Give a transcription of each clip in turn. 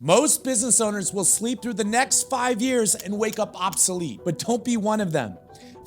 Most business owners will sleep through the next 5 years and wake up obsolete, but don't be one of them.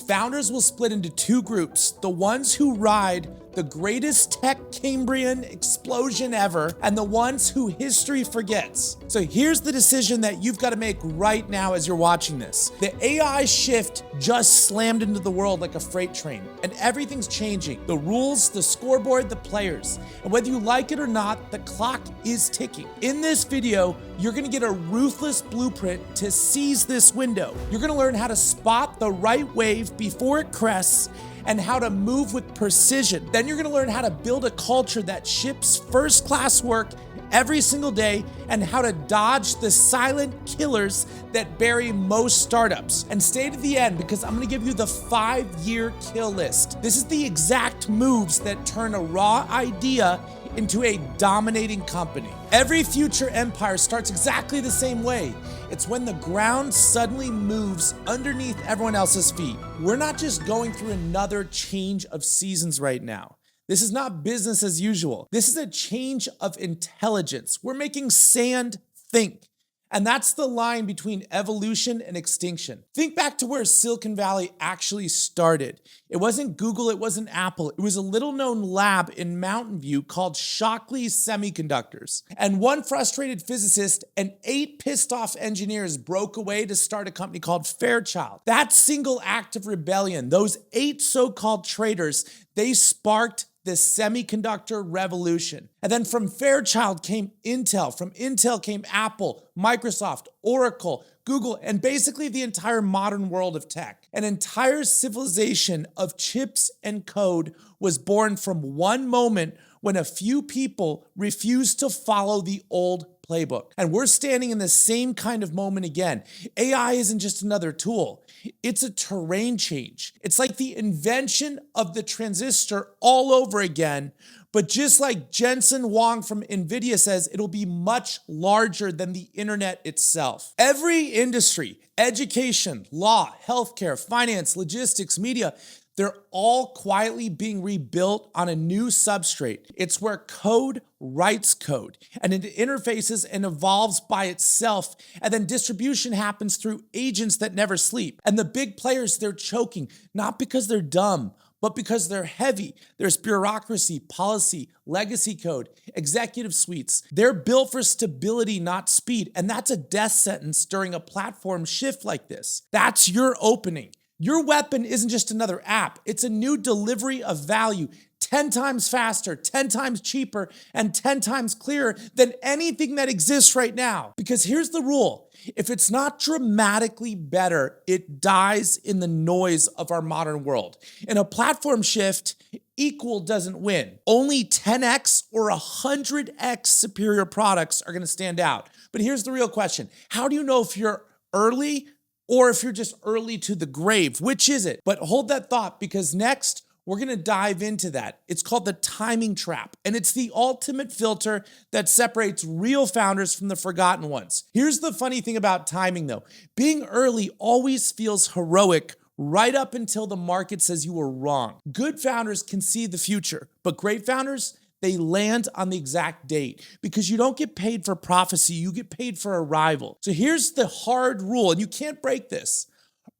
Founders will split into two groups: the ones who ride the greatest tech Cambrian explosion ever, and the ones who history forgets. So here's the decision that you've got to make right now as you're watching this. The AI shift just slammed into the world like a freight train, and everything's changing. The rules, the scoreboard, the players. And whether you like it or not, the clock is ticking. In this video, you're gonna get a ruthless blueprint to seize this window. You're gonna learn how to spot the right wave before it crests and how to move with precision. Then you're gonna learn how to build a culture that ships first-class work every single day and how to dodge the silent killers that bury most startups. And stay to the end because I'm gonna give you the 5-year kill list. This is the exact moves that turn a raw idea into a dominating company. Every future empire starts exactly the same way. It's when the ground suddenly moves underneath everyone else's feet. We're not just going through another change of seasons right now. This is not business as usual. This is a change of intelligence. We're making sand think. And that's the line between evolution and extinction. Think back to where Silicon Valley actually started. It wasn't Google, it wasn't Apple. It was a little known lab in Mountain View called Shockley Semiconductors. And one frustrated physicist and 8 pissed off engineers broke away to start a company called Fairchild. That single act of rebellion, those 8 so-called traitors, they sparked the semiconductor revolution. And then from Fairchild came Intel. From Intel came Apple, Microsoft, Oracle, Google, and basically the entire modern world of tech. An entire civilization of chips and code was born from one moment when a few people refused to follow the old playbook. And we're standing in the same kind of moment again. AI isn't just another tool. It's a terrain change. It's like the invention of the transistor all over again, but just like Jensen Huang from NVIDIA says, it'll be much larger than the internet itself. Every industry, education, law, healthcare, finance, logistics, media, they're all quietly being rebuilt on a new substrate. It's where code writes code, and it interfaces and evolves by itself, and then distribution happens through agents that never sleep. And the big players, they're choking, not because they're dumb, but because they're heavy. There's bureaucracy, policy, legacy code, executive suites. They're built for stability, not speed, and that's a death sentence during a platform shift like this. That's your opening. Your weapon isn't just another app. It's a new delivery of value, 10 times faster, 10 times cheaper, and 10 times clearer than anything that exists right now. Because here's the rule: if it's not dramatically better, it dies in the noise of our modern world. In a platform shift, equal doesn't win. Only 10x or 100x superior products are gonna stand out. But here's the real question: how do you know if you're early or if you're just early to the grave? Which is it? But hold that thought, because next we're gonna dive into that. It's called the timing trap, and it's the ultimate filter that separates real founders from the forgotten ones. Here's the funny thing about timing though. Being early always feels heroic right up until the market says you were wrong. Good founders can see the future, but great founders, they land on the exact date, because you don't get paid for prophecy, you get paid for arrival. So here's the hard rule, and you can't break this.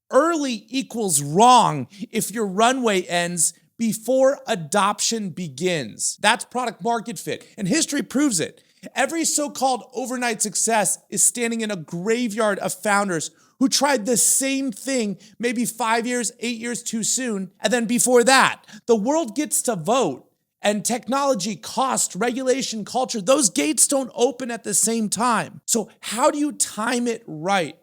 Early equals wrong if your runway ends before adoption begins. That's product market fit, and history proves it. Every so-called overnight success is standing in a graveyard of founders who tried the same thing maybe 5 years, 8 years too soon, and then before that. The world gets to vote. And technology, cost, regulation, culture, those gates don't open at the same time. So how do you time it right?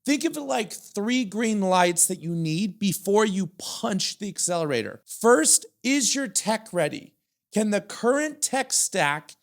Think of it like 3 green lights that you need before you punch the accelerator. First, is your tech ready? Can the current tech stack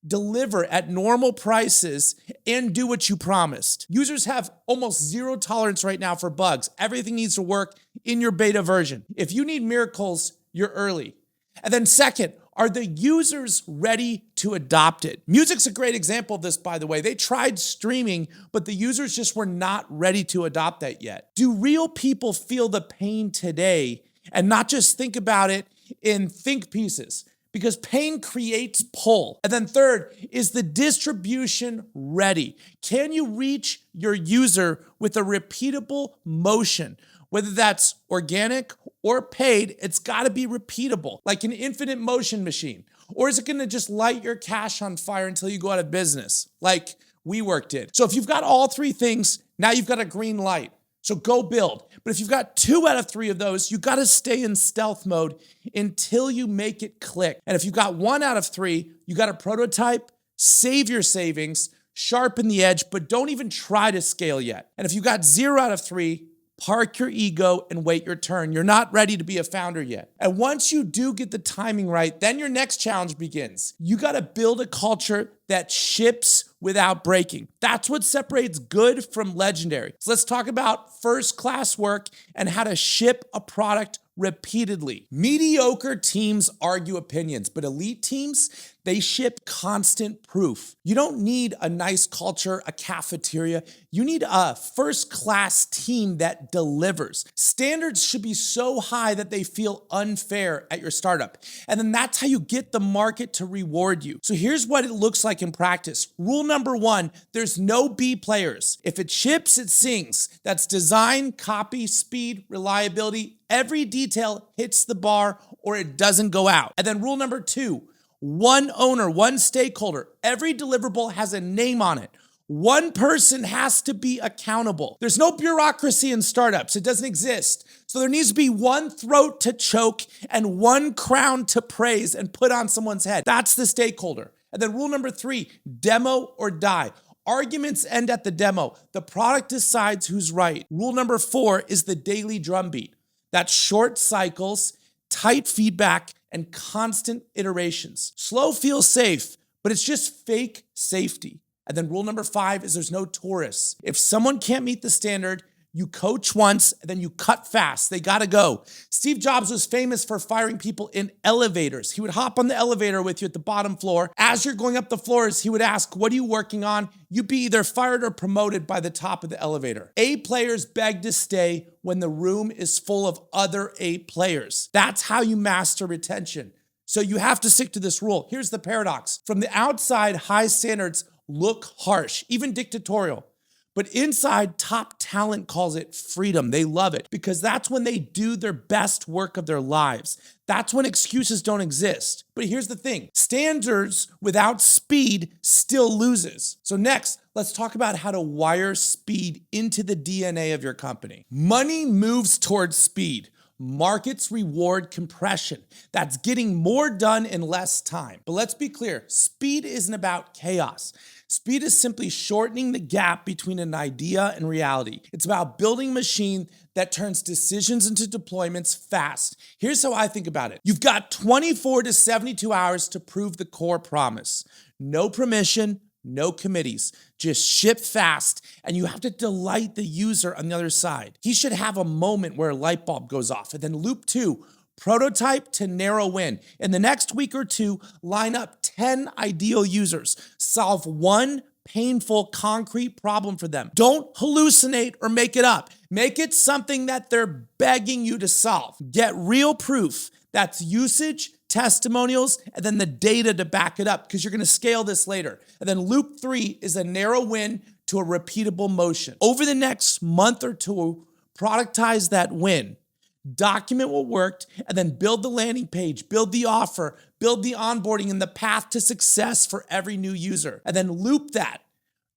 deliver at normal prices and do what you promised? Users have almost zero tolerance right now for bugs. Everything needs to work in your beta version. If you need miracles, you're early. And then second, are the users ready to adopt it? Music's a great example of this, by the way. They tried streaming, but the users just were not ready to adopt that yet. Do real people feel the pain today and not just think about it in think pieces? because pain creates pull. And then third, is the distribution ready? Can you reach your user with a repeatable motion? Whether that's organic or paid, it's gotta be repeatable, like an infinite motion machine. Or is it gonna just light your cash on fire until you go out of business, like WeWork did? So if you've got all three things, now you've got a green light. So go build. But if you've got 2 out of 3 of those, you gotta stay in stealth mode until you make it click. And if you've got 1 out of 3, you gotta prototype, save your savings, sharpen the edge, but don't even try to scale yet. And if you've got 0 out of 3, park your ego and wait your turn. You're not ready to be a founder yet. And once you do get the timing right, then your next challenge begins. You gotta build a culture that ships without breaking. That's what separates good from legendary. So let's talk about first-class work and how to ship a product repeatedly. Mediocre teams argue opinions, but elite teams, they ship constant proof. You don't need a nice culture, a cafeteria. You need a first-class team that delivers. Standards should be so high that they feel unfair at your startup. And then that's how you get the market to reward you. So here's what it looks like in practice. Rule number 1, there's no B players. If it ships, it sings. That's design, copy, speed, reliability. Every detail hits the bar or it doesn't go out. And then rule number 2, one owner, one stakeholder. Every deliverable has a name on it. One person has to be accountable. There's no bureaucracy in startups. It doesn't exist. So there needs to be one throat to choke and one crown to praise and put on someone's head. That's the stakeholder. And then rule number 3, demo or die. Arguments end at the demo. The product decides who's right. Rule number 4 is the daily drumbeat. That's short cycles, tight feedback, and constant iterations. Slow feels safe, but it's just fake safety. And then rule number 5 is there's no tourists. If someone can't meet the standard, you coach once, and then you cut fast. They gotta go. Steve Jobs was famous for firing people in elevators. He would hop on the elevator with you at the bottom floor. As you're going up the floors, he would ask, what are you working on? You'd be either fired or promoted by the top of the elevator. A players beg to stay when the room is full of other A players. That's how you master retention. So you have to stick to this rule. Here's the paradox. From the outside, high standards look harsh, even dictatorial. But inside, top talent calls it freedom. They love it because that's when they do their best work of their lives. That's when excuses don't exist. But here's the thing. Standards without speed still loses. So next, let's talk about how to wire speed into the DNA of your company. Money moves towards speed. Markets reward compression. That's getting more done in less time. But let's be clear, speed isn't about chaos. Speed is simply shortening the gap between an idea and reality. It's about building a machine that turns decisions into deployments fast. Here's how I think about it. You've got 24 to 72 hours to prove the core promise. No permission, no committees, just ship fast, and you have to delight the user on the other side. He should have a moment where a light bulb goes off. And then loop 2, prototype to narrow win. In the next week or 2, line up 10 ideal users. Solve one painful, concrete problem for them. Don't hallucinate or make it up. Make it something that they're begging you to solve. Get real proof. That's usage, testimonials, and then the data to back it up because you're going to scale this later. And then loop 3 is a narrow win to a repeatable motion. Over the next month or 2, productize that win. Document what worked, and then build the landing page, build the offer, build the onboarding and the path to success for every new user. And then loop that.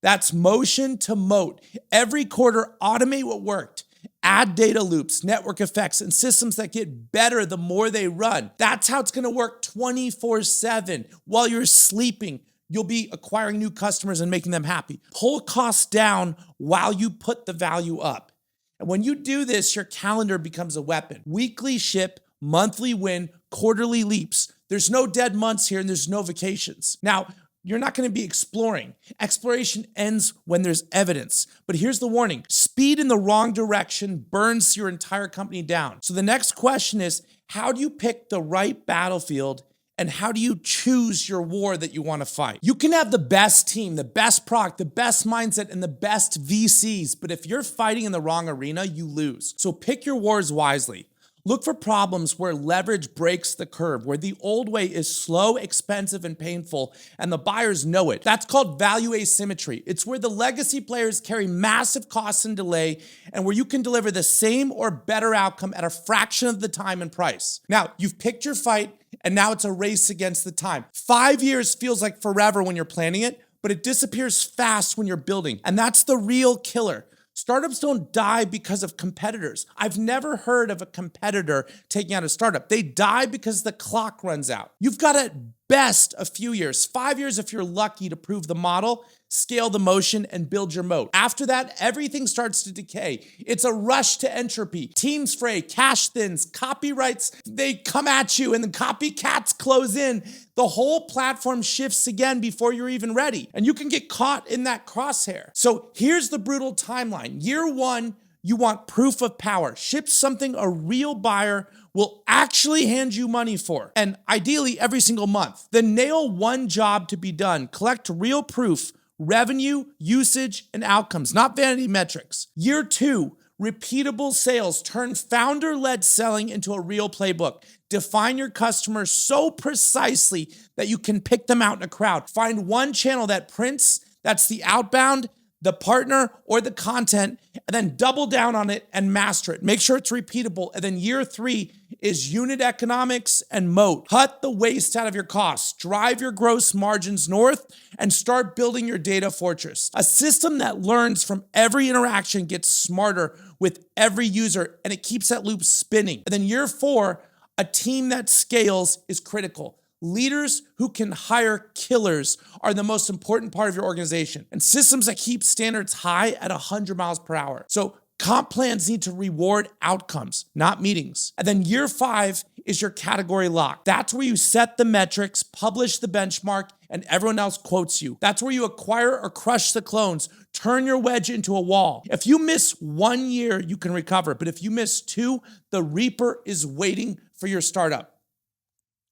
That's motion to moat. Every quarter, automate what worked. Add data loops, network effects, and systems that get better the more they run. That's how it's gonna work 24/7. While you're sleeping, you'll be acquiring new customers and making them happy. Pull costs down while you put the value up. And when you do this, your calendar becomes a weapon. Weekly ship, monthly win, quarterly leaps. There's no dead months here and there's no vacations. Now, you're not going to be exploring. Exploration ends when there's evidence. But here's the warning. Speed in the wrong direction burns your entire company down. So the next question is, how do you pick the right battlefield and how do you choose your war that you want to fight? You can have the best team, the best product, the best mindset, and the best VCs, but if you're fighting in the wrong arena, you lose. So pick your wars wisely. Look for problems where leverage breaks the curve, where the old way is slow, expensive, and painful, and the buyers know it. That's called value asymmetry. It's where the legacy players carry massive costs and delay, and where you can deliver the same or better outcome at a fraction of the time and price. Now, you've picked your fight, and now it's a race against the time. 5 years feels like forever when you're planning it, but it disappears fast when you're building, and that's the real killer. Startups don't die because of competitors. I've never heard of a competitor taking out a startup. They die because the clock runs out. You've got at best a few years, 5 years if you're lucky, to prove the model, scale the motion, and build your moat. After that, everything starts to decay. It's a rush to entropy. Teams fray, cash thins, copyrights, they come at you, and the copycats close in. The whole platform shifts again before you're even ready, and you can get caught in that crosshair. So here's the brutal timeline. Year one, you want proof of power. Ship something a real buyer will actually hand you money for, and ideally every single month. Then nail one job to be done. Collect real proof, revenue, usage, and outcomes, not vanity metrics. Year two, repeatable sales. Turn founder-led selling into a real playbook. Define your customers so precisely that you can pick them out in a crowd. Find one channel that prints, that's the outbound, the partner, or the content, and then double down on it and master it. Make sure it's repeatable. And then year three is unit economics and moat. Cut the waste out of your costs, drive your gross margins north, and start building your data fortress. A system that learns from every interaction, gets smarter with every user, and it keeps that loop spinning. And then year four, a team that scales is critical. Leaders who can hire killers are the most important part of your organization, and systems that keep standards high at 100 miles per hour. So comp plans need to reward outcomes, not meetings. And then year five is your category lock. That's where you set the metrics, publish the benchmark, and everyone else quotes you. That's where you acquire or crush the clones, turn your wedge into a wall. If you miss 1 year, you can recover, but if you miss 2, the reaper is waiting for your startup.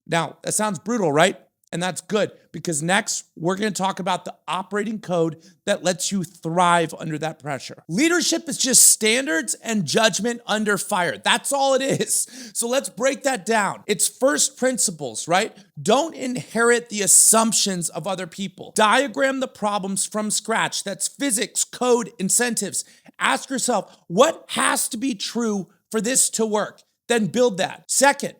Now, that sounds brutal, right? And that's good, because next we're going to talk about the operating code that lets you thrive under that pressure. Leadership is just standards and judgment under fire. That's all it is. So let's break that down. It's first principles, right? Don't inherit the assumptions of other people. Diagram the problems from scratch. That's physics, code, incentives. Ask yourself, what has to be true for this to work? Then build that. Second,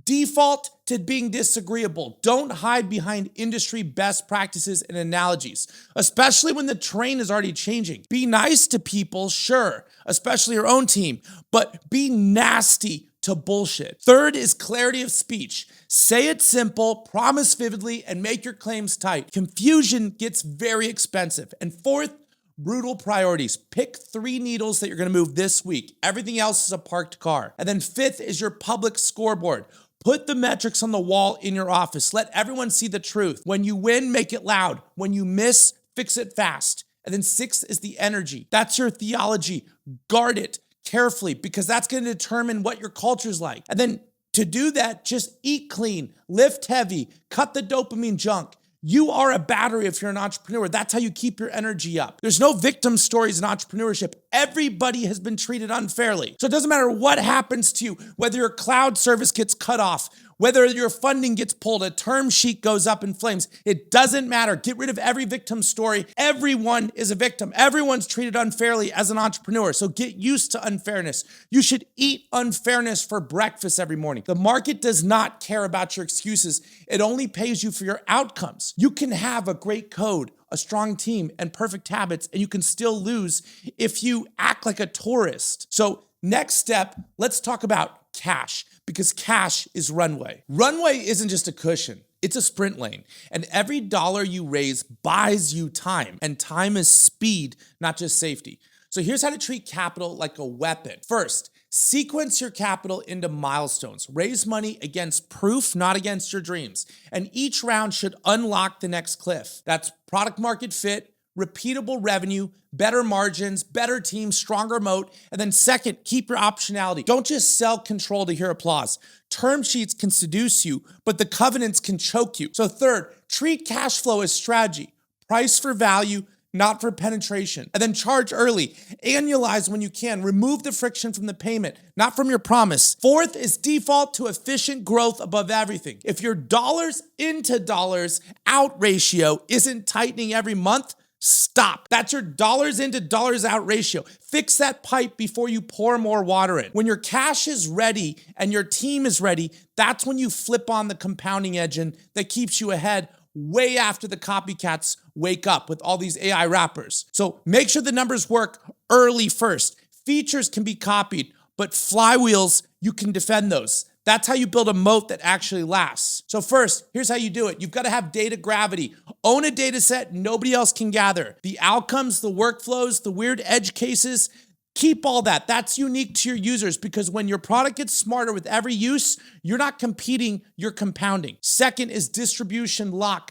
default to being disagreeable. Don't hide behind industry best practices and analogies, especially when the train is already changing. Be nice to people, sure, especially your own team, but be nasty to bullshit. Third is clarity of speech. Say it simple, promise vividly, and make your claims tight. Confusion gets very expensive. And fourth, brutal priorities. Pick 3 needles that you're going to move this week. Everything else is a parked car. And then fifth is your public scoreboard. Put the metrics on the wall in your office. Let everyone see the truth. When you win, make it loud. When you miss, fix it fast. And then sixth is the energy. That's your theology. Guard it carefully, because that's going to determine what your culture's like. And then to do that, just eat clean, lift heavy, cut the dopamine junk. You are a battery if you're an entrepreneur. That's how you keep your energy up. There's no victim stories in entrepreneurship. Everybody has been treated unfairly. So it doesn't matter what happens to you, whether your cloud service gets cut off, whether your funding gets pulled, a term sheet goes up in flames. It doesn't matter. Get rid of every victim story. Everyone is a victim. Everyone's treated unfairly as an entrepreneur. So get used to unfairness. You should eat unfairness for breakfast every morning. The market does not care about your excuses. It only pays you for your outcomes. You can have a great code, a strong team, and perfect habits, and you can still lose if you act like a tourist. So next step, let's talk about cash, because cash is runway. Runway isn't just a cushion, it's a sprint lane. And every dollar you raise buys you time, and time is speed, not just safety. So here's how to treat capital like a weapon. First, sequence your capital into milestones. Raise money against proof, not against your dreams. And each round should unlock the next cliff. That's product market fit, repeatable revenue, better margins, better teams, stronger moat. And then second, keep your optionality. Don't just sell control to hear applause. Term sheets can seduce you, but the covenants can choke you. So third, treat cash flow as strategy. Price for value, not for penetration. And then charge early. Annualize when you can. Remove the friction from the payment, not from your promise. Fourth is default to efficient growth above everything. If your dollars into dollars out ratio isn't tightening every month, stop. That's your dollars into dollars out ratio. Fix that pipe before you pour more water in. When your cash is ready and your team is ready, that's when you flip on the compounding engine that keeps you ahead way after the copycats wake up with all these AI wrappers. So make sure the numbers work early first. Features can be copied, but flywheels, you can defend those. That's how you build a moat that actually lasts. So first, here's how you do it. You've got to have data gravity. Own a data set nobody else can gather. The outcomes, the workflows, the weird edge cases, keep all that. That's unique to your users because when your product gets smarter with every use, you're not competing, you're compounding. Second is distribution lock.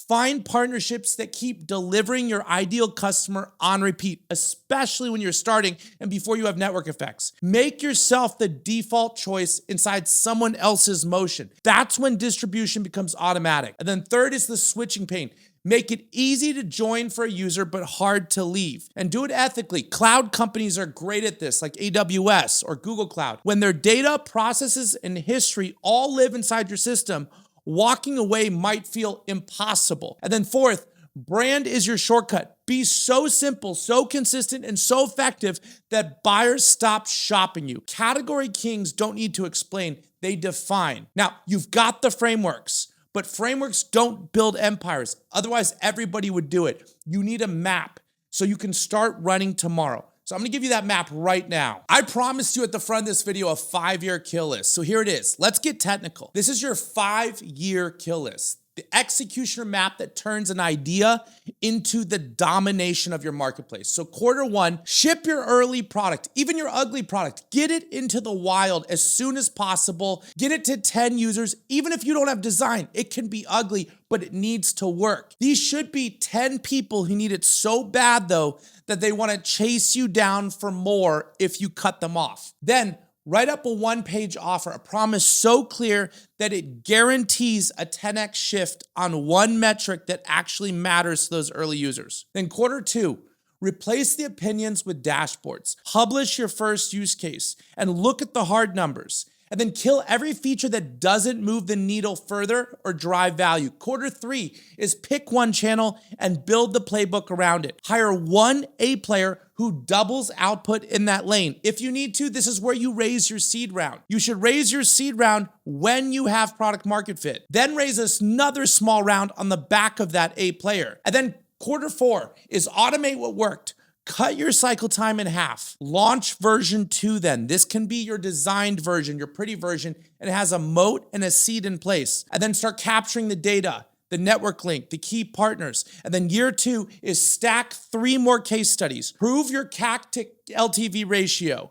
Find partnerships that keep delivering your ideal customer on repeat, especially when you're starting and before you have network effects. Make yourself the default choice inside someone else's motion. That's when distribution becomes automatic. And then third is the switching pane. Make it easy to join for a user, but hard to leave. And do it ethically. Cloud companies are great at this, like AWS or Google Cloud. When their data, processes, and history all live inside your system, walking away might feel impossible. And then fourth, brand is your shortcut. Be so simple, so consistent, and so effective that buyers stop shopping you. Category kings don't need to explain, they define. Now, you've got the frameworks, but frameworks don't build empires. Otherwise, everybody would do it. You need a map so you can start running tomorrow. So I'm gonna give you that map right now. I promised you at the front of this video a 5-year kill list. So here it is. Let's get technical. This is your 5-year kill list. The executioner map that turns an idea into the domination of your marketplace. So quarter one, ship your early product, even your ugly product. Get it into the wild as soon as possible. Get it to 10 users, even if you don't have design. It can be ugly, but it needs to work. These should be 10 people who need it so bad though, that they wanna chase you down for more if you cut them off. Then write up a 1-page offer, a promise so clear that it guarantees a 10x shift on one metric that actually matters to those early users. Then quarter two, replace the opinions with dashboards. Publish your first use case and look at the hard numbers. And then kill every feature that doesn't move the needle further or drive value. Quarter three is pick one channel and build the playbook around it. Hire one A player who doubles output in that lane. If you need to, this is where you raise your seed round. You should raise your seed round when you have product market fit. Then raise another small round on the back of that A player. And then quarter four is automate what worked. Cut your cycle time in half. Launch version 2 then. This can be your designed version, your pretty version, and it has a moat and a seed in place. And then start capturing the data, the network link, the key partners. And then year 2 is stack 3 more case studies. Prove your CAC to LTV ratio.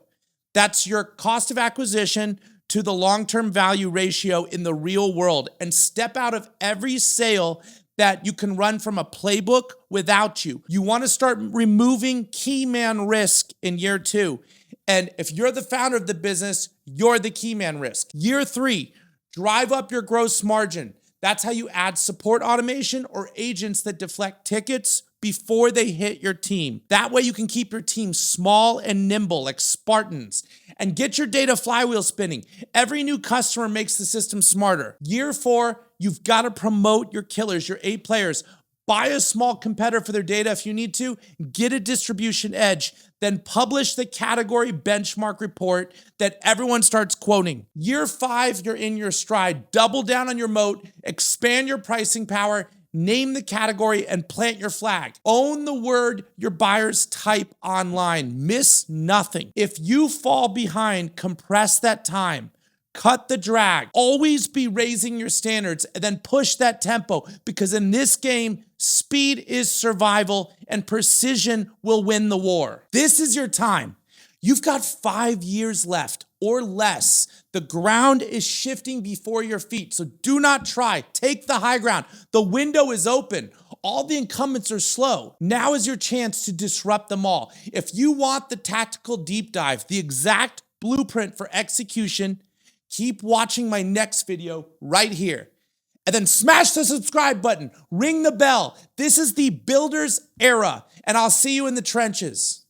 That's your cost of acquisition to the long-term value ratio in the real world. And step out of every sale that you can run from a playbook without you. You want to start removing key man risk in year 2. And if you're the founder of the business, you're the key man risk. Year 3, drive up your gross margin. That's how you add support automation or agents that deflect tickets before they hit your team. That way you can keep your team small and nimble like Spartans and get your data flywheel spinning. Every new customer makes the system smarter. Year 4, you've got to promote your killers, your A players. Buy a small competitor for their data if you need to. Get a distribution edge. Then publish the category benchmark report that everyone starts quoting. Year 5, you're in your stride. Double down on your moat. Expand your pricing power. Name the category and plant your flag. Own the word your buyers type online. Miss nothing. If you fall behind, compress that time. Cut the drag. Always be raising your standards and then push that tempo because in this game, speed is survival and precision will win the war. This is your time. You've got 5 years left or less. The ground is shifting before your feet, so do not try. Take the high ground. The window is open. All the incumbents are slow. Now is your chance to disrupt them all. If you want the tactical deep dive, the exact blueprint for execution, keep watching my next video right here. And then smash the subscribe button, ring the bell. This is the builder's era. and I'll see you in the trenches.